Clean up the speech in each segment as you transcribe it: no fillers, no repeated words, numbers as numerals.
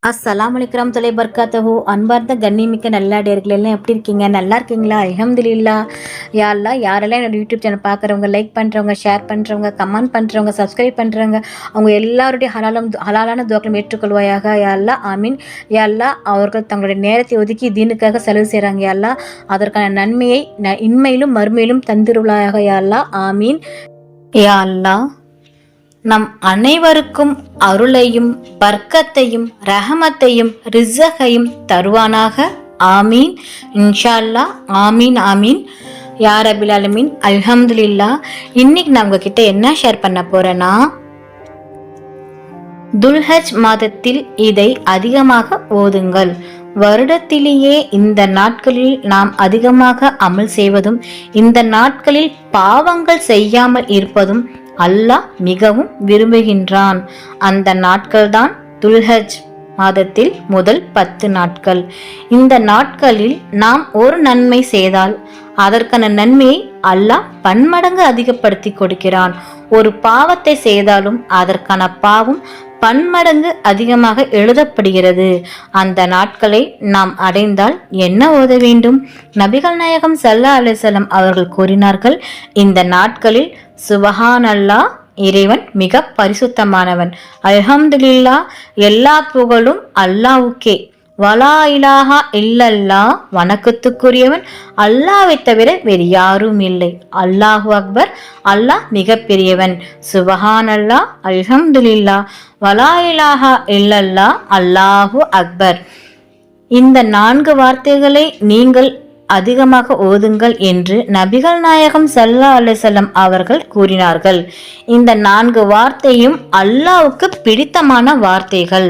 அஸ்ஸலாமு அலைக்கும் தொலை பர்காத்தஹு. அன்பார்ந்த கண்ணிமிக்க நல்லாடியர்கள் எல்லாம் எப்படி இருக்கீங்க? நல்லா இருக்கீங்களா? அல்ஹம்துலில்லாஹ். யா அல்லாஹ், யாரெல்லாம் என்னோட யூடியூப் சேனல் பார்க்குறவங்க, லைக் பண்ணுறவங்க, ஷேர் பண்ணுறவங்க, கமெண்ட் பண்ணுறவங்க, சப்ஸ்கிரைப் பண்ணுறவங்க, அவங்க எல்லாருடைய ஹலாலான துவாக்களும் ஏற்றுக்கொள்வாயாக. யா அல்லாஹ், ஆமீன். யா அல்லாஹ், அவர்கள் தங்களுடைய நேரத்தை ஒதுக்கி தீனுக்காக செலவு செய்கிறாங்க. யா அல்லாஹ், அதற்கான நன்மையை இன்மையிலும் மறுமையிலும் தந்திருவாயாக. யா அல்லாஹ், ஆமீன். யா அல்லாஹ், நம் அனைவருக்கும் அருளையும் பர்க்கத்தையும் ரஹமத்தையும் ரிஸகையும் தருவானாக. ஆமீன். இன்ஷா அல்லாஹ். ஆமீன் ஆமீன். யா ரபில் ஆலமீன். அல்ஹம்துலில்லாஹ். இன்னைக்கு நான் உங்ககிட்ட என்ன ஷேர் பண்ண போறேன்னா, துல்ஹஜ் மாதத்தில் இதை அதிகமாக ஓதுங்கள். வருடத்திலேயே இந்த நாட்களில் நாம் அதிகமாக அமல் செய்வதும் இந்த நாட்களில் பாவங்கள் செய்யாமல் இருப்பதும் அல்லாஹ் மிகவும் விரும்புகின்றான். அந்த நாட்கள்தான் துல்ஹஜ் மாதத்தில் முதல் 10 நாட்கள். இந்த நாட்களில் நாம் ஒரு நன்மை செய்தால் அதற்கான நன்மையை அல்லாஹ் பன்மடங்கு அதிகப்படுத்தி கொடுக்கிறான். ஒரு பாவத்தை செய்தாலும் அதற்கான பாவம் பன்மடங்கு அதிகமாக எழுதப்படுகிறது. அந்த நாட்களை நாம் அடைந்தால் என்ன ஓத வேண்டும்? நபிகள் நாயகம் ஸல்லல்லாஹு அலைஹி வஸல்லம் அவர்கள் கூறினார்கள், இந்த நாட்களில் சுபஹானல்லாஹ், இறைவன் மிக பரிசுத்தமானவன், அல்ஹம்துலில்லாஹ், எல்லா புகழும் அல்லாஹ்வுக்கே, வலா இலாஹா இல்லல்லாஹ், வணக்கத்துக்குரியவன் அல்லாஹ்வை தவிர வேறு யாரும் இல்லை, அல்லாஹு அக்பர், அல்லாஹ் மிக பெரியவன், சுபஹானல்லாஹ், அல்ஹம்துலில்லாஹ், வலா இலாஹா இல்லல்லாஹ், அல்லாஹு அக்பர். இந்த 4 வார்த்தைகளை நீங்கள் அதிகமாக ஓதுங்கள் என்று நபிகள் நாயகம் ஸல்லல்லாஹு அலைஹி வஸல்லம் அவர்கள் கூறினார்கள். இந்த 4 வார்த்தையும் அல்லாஹ்வுக்கு பிடித்தமான வார்த்தைகள்.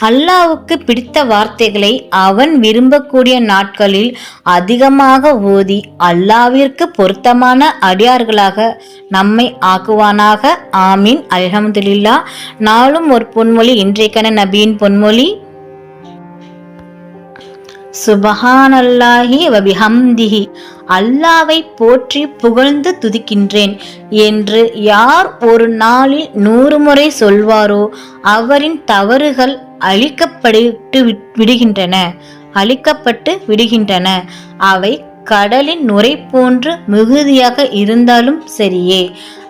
அல்லாஹ்வுக்கு பிடித்த வார்த்தைகளை அவன் விரும்பக்கூடிய நாட்களில் அதிகமாக ஓதி அல்லாஹ்விற்கு பொருத்தமான அடியார்களாக நம்மை ஆக்குவானாக. ஆமீன். அல்ஹம்துலில்லாஹ். நாளும் ஒரு பொன்மொழி. இன்றைக்கான நபியின் பொன்மொழி, சுபஹானல்லாஹி வபிஹம்திஹி, அல்லாவை போற்றி புகழ்ந்து துதிக்கின்றேன் என்று யார் ஒரு நாளில் 100 முறை சொல்வாரோ அவரின் தவறுகள் அழிக்கப்பட்டு விடுகின்றன. அவை கடலின் நுரை போன்று மிகுதியாக இருந்தாலும் சரியே.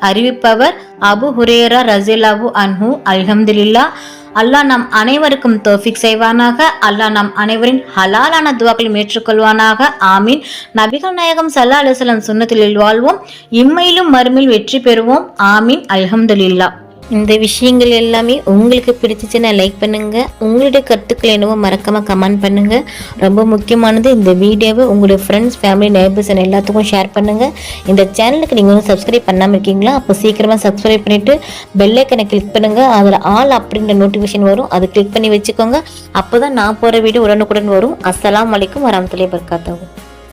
அறிவிப்பவர் அபு ஹுரேரா ரஸியல்லாஹு அன்ஹு. அல்ஹம்துலில்லாஹ். அல்லாஹ் நம் அனைவருக்கும் தௌஃபீக் செய்வானாக. அல்லாஹ் நம் அனைவரின் ஹலாலான துவாக்களை ஏற்றுக்கொள்வானாக. ஆமீன். நபிகள் நாயகம் ஸல்லல்லாஹு அலைஹி வஸல்லம் சுன்னத்தில் வாழ்வோம், இம்மையிலும் மறுமையில் வெற்றி பெறுவோம். ஆமீன். அல்ஹம்துலில்லாஹ். இந்த விஷயங்கள் எல்லாமே உங்களுக்கு பிடிச்சிச்சுன்னா லைக் பண்ணுங்க. உங்களுடைய கருத்துக்கள் என்னவோ மறக்காம கமெண்ட் பண்ணுங்க. ரொம்ப முக்கியமானது, இந்த வீடியோவை உங்களுடைய ஃப்ரெண்ட்ஸ், ஃபேமிலி, நெய்பர்ஸ் எல்லாத்துக்கும் ஷேர் பண்ணுங்க. இந்த சேனலுக்கு நீங்கள் வந்து சப்ஸ்கிரைப் பண்ணாமல் இருக்கீங்களா? அப்போ சீக்கிரமாக சப்ஸ்கிரைப் பண்ணிட்டு பெல் ஐக்கனை கிளிக் பண்ணுங்க. அதில் ஆல் அப்படின்ற நோட்டிஃபிகேஷன் வரும், அதை கிளிக் பண்ணி வச்சுக்கோங்க. அப்போ தான் நான் போகிற வீடியோ உடனுக்குடன் வரும். அஸ்ஸலாமு அலைக்கும் வரஹ்மத்துல்லாஹி வபரகாத்துஹு.